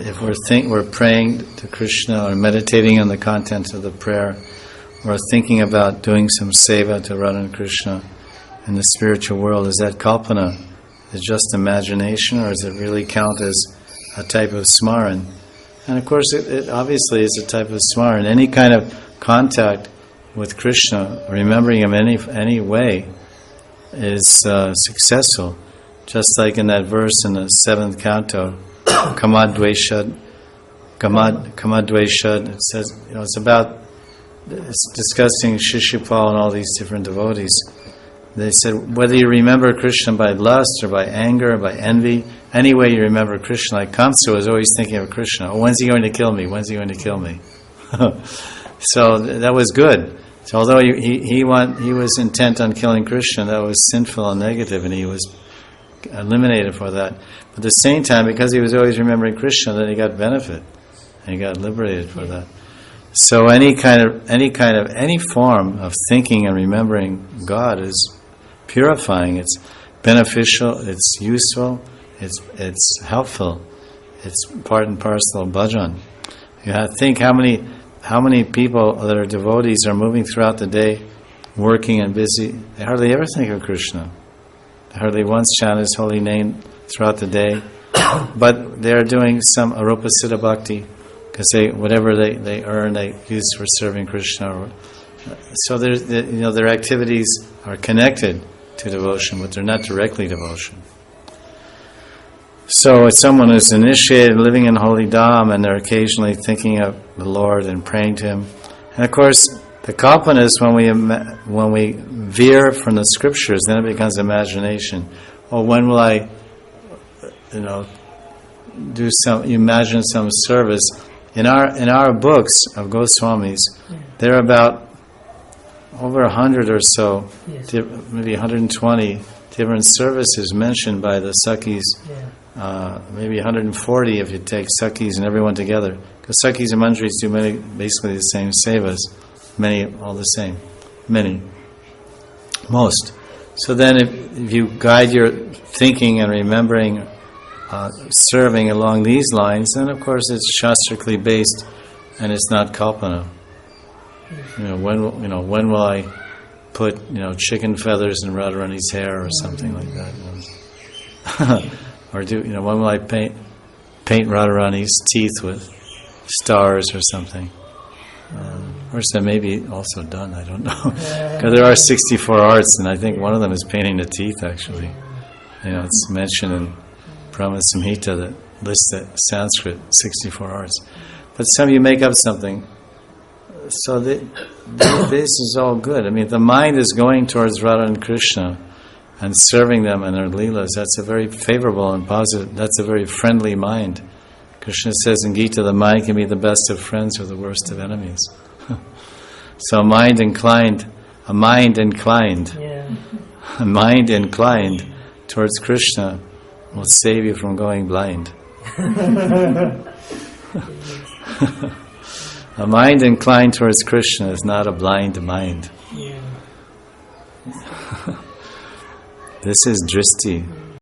if we're praying to Krishna or meditating on the content of the prayer, or thinking about doing some seva to Radha and Krishna in the spiritual world, is that kalpana? Is it just imagination, or does it really count as a type of smaran? And of course, it obviously is a type of smaran. Any kind of contact with Krishna, remembering him any way, is successful. Just like in that verse in the 7th canto, Kamadveshad, it says, it's discussing Shishupal and all these different devotees. They said, whether you remember Krishna by lust or by anger or by envy, any way you remember Krishna, like Kamsa was always thinking of Krishna. Oh, when's he going to kill me? When's he going to kill me? So that was good. So although he was intent on killing Krishna, that was sinful and negative, and he was eliminated for that. But at the same time, because he was always remembering Krishna, then he got benefit, and he got liberated for that. So any form of thinking and remembering God is purifying. It's beneficial. It's useful. It's helpful. It's part and parcel of bhajan. You have to think how many people that are devotees are moving throughout the day, working and busy. They hardly ever think of Krishna. They hardly once chant His holy name throughout the day. But they're doing some arupa siddha bhakti, because whatever they earn, they use for serving Krishna. So their activities are connected to devotion, but they're not directly devotion. So it's someone who's initiated, living in holy dham, and they're occasionally thinking of the Lord and praying to Him. And of course, the kalpana is when we veer from the scriptures, then it becomes imagination. Oh, when will I, imagine some service? In our books of Goswamis, there are about over 100 or so, maybe 120 different services mentioned by the Sakhis. Maybe 140 if you take Sakhis and everyone together. Because Sakhis and Manjaris do basically the same sevas. Many, all the same. Many. Most. So then if you guide your thinking and remembering serving along these lines, then of course it's shastrically based and it's not kalpana. When will I put chicken feathers in Radharani's hair or something like that? Or when will I paint Radharani's teeth with stars or something? Of course, that may be also done. I don't know, because there are 64 arts, and I think one of them is painting the teeth. Actually, it's mentioned in Brahma Samhita that lists the Sanskrit 64 arts. But some you make up something. So this is all good. I mean, the mind is going towards Radha and Krishna and serving them in their lilas. That's a very favorable and positive, that's a very friendly mind. Krishna says in Gita, the mind can be the best of friends or the worst of enemies. So a mind inclined towards Krishna will save you from going blind. A mind inclined towards Krishna is not a blind mind. This is dristi.